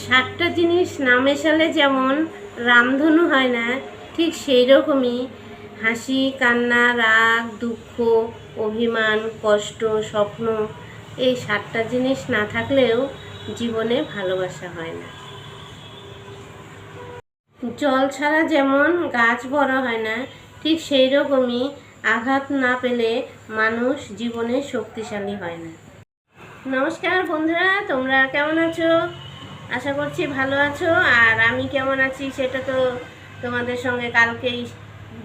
সাতটা জিনিস না মেশালে যেমন রামধনু হয় না, ঠিক সেই রকমই হাসি, কান্না, রাগ, দুঃখ, অভিমান, কষ্ট, স্বপ্ন, এই সাতটা জিনিস না থাকলেও জীবনে ভালোবাসা হয় না। জল ছাড়া যেমন গাছ বড় হয় না, ঠিক সেই রকমই আঘাত না পেলে মানুষ জীবনে শক্তিশালী হয় না। নমস্কার বন্ধুরা, তোমরা কেমন আছো? আশা করছি ভালো আছো। আর আমি কেমন আছি সেটা তো তোমাদের সঙ্গে কালকেই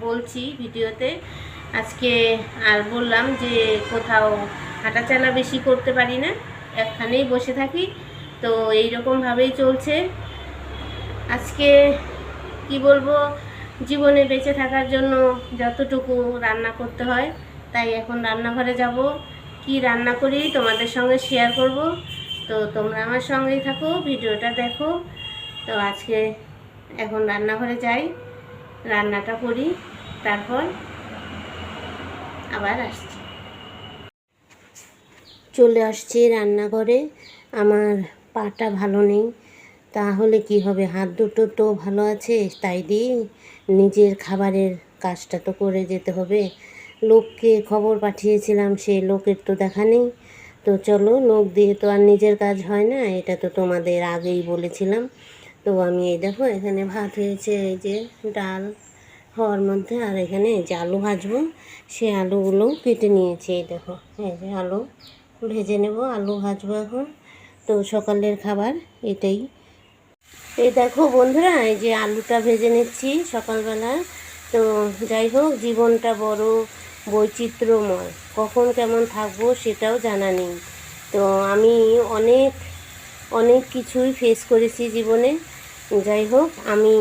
বলছি ভিডিওতে। আজকে আর বললাম যে কোথাও হাঁটাচলা বেশি করতে পারি না, একখানেই বসে থাকি, তো এইরকমভাবেই চলছে। আজকে কি বলবো, জীবনে বেঁচে থাকার জন্য যতটুকু রান্না করতে হয়, তাই এখন রান্নাঘরে যাব। কি রান্না করি তোমাদের সঙ্গে শেয়ার করব, তো তোমরা আমার সঙ্গেই থাকো, ভিডিওটা দেখো। তো আজকে এখন রান্নাঘরে যাই, রান্নাটা করি, তারপর আবার আসছি। চলে আসছি রান্নাঘরে। আমার পাটা ভালো নেই, তাহলে কি হবে, হাত দুটো তো ভালো আছে, তাই দিয়ে নিজের খাবারের কাজটা তো করে যেতে হবে। লোককে খবর পাঠিয়েছিলাম, সেই লোকের তো দেখা নেই। তো চলো, লোক দিয়ে তো আর নিজের কাজ হয় না, এটা তো তোমাদের আগেই বলেছিলাম। তো আমি এই দেখো, এখানে ভাত হয়েছে, এই যে ডাল হওয়ার মধ্যে, আর এখানে যে আলু ভাজবো, সে আলুগুলো কেটে নিয়েছি। এই দেখো, এই যে আলু ভেজে নেব, আলু ভাজবো এখন। তো সকালের খাবার এটাই। এই দেখো বন্ধুরা, এই যে আলুটা ভেজে নিচ্ছি সকালবেলা। তো যাই হোক, জীবনটা বড় বৈচিত্র্যময়, কখন কেমন থাকবো সেটাও জানা নেই। তো আমি অনেক অনেক কিছুই ফেস করেছি জীবনে। যাই হোক, আমি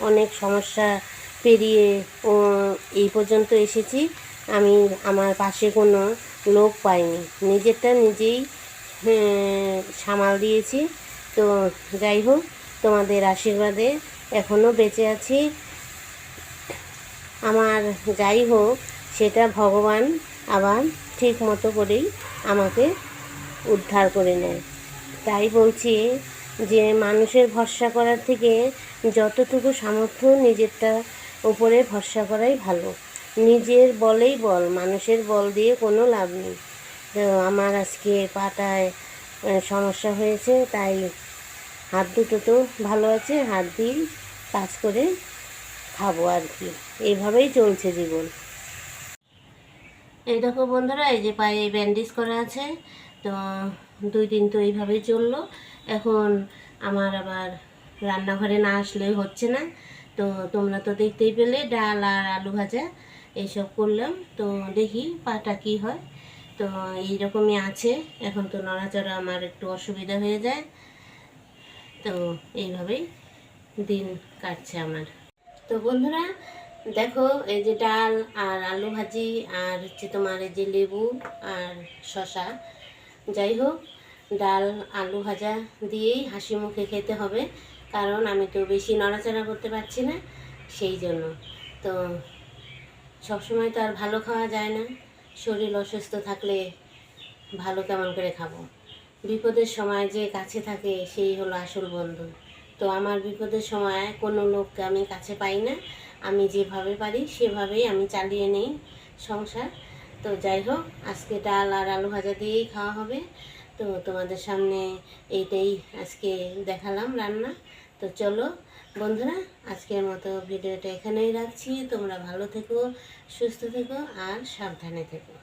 অনেক সমস্যা পেরিয়ে এই পর্যন্ত এসেছি। আমি আমার পাশে কোনো লোক পাইনি, নিজেরটা নিজেই সামাল দিয়েছি। তো যাই হোক, তোমাদের আশীর্বাদে এখনও বেঁচে আছি। আমার যাই হোক, সেটা ভগবান আবার ঠিক মতো করেই আমাকে উদ্ধার করে নেয়। তাই বলছি যে মানুষের ভরসা করার থেকে যতটুকু সামর্থ্য নিজেরটা উপরে ভরসা করাই ভালো। নিজের বলেই বল, মানুষের বল দিয়ে কোনো লাভ নেই। তো আমার আজকে পাটায় সমস্যা হয়েছে, তাই হাত দুটো তো ভালো আছে, হাত দিয়ে কাজ করে খাবো আর কি। এইভাবেই চলছে জীবন। এই দেখো বন্ধুরা, এই যে পায়ে ব্যান্ডেজ করা আছে। তো 2 দিন তো এইভাবেই চললো। এখন আমার আবার রান্নাঘরে না আসলেই হচ্ছে না। তো তোমরা তো দেখতেই পেলে, ডাল আর আলু ভাজা এইসব করলাম। তো দেখি পাটা কী হয়। তো এইরকমই আছে, এখন তো নড়াচড়া আমার একটু অসুবিধা হয়ে যায়। তো এইভাবেই দিন কাটছে আমার। তো বন্ধুরা দেখো, এই যে ডাল আর আলু ভাজি, আর হচ্ছে তোমার এই যে লেবু আর শসা। যাই হোক, ডাল আলু ভাজা দিয়েই হাসি মুখে খেতে হবে, কারণ আমি তো বেশি নড়াচড়া করতে পারছি না, সেই জন্য। তো সবসময় তো আর ভালো খাওয়া যায় না, শরীর অসুস্থ থাকলে ভালো কেমন করে খাবো। বিপদের সময় যে কাছে থাকে সেই হলো আসল বন্ধু। তো আমার বিপদের সময় কোনো লোককে আমি কাছে পাই না, আমি যেভাবে পারি সেভাবেই আমি চালিয়ে নেই সংসার। তো যাই হোক, আজকে ডাল আর আলু ভাজা দিয়েই খাওয়া হবে। তো তোমাদের সামনে এইটাই আজকে দেখালাম রান্না। তো চলো বন্ধুরা, আজকের মতো ভিডিওটা এখানেই রাখছি। তোমরা ভালো থেকো, সুস্থ থেকো আর সাবধানে থেকো।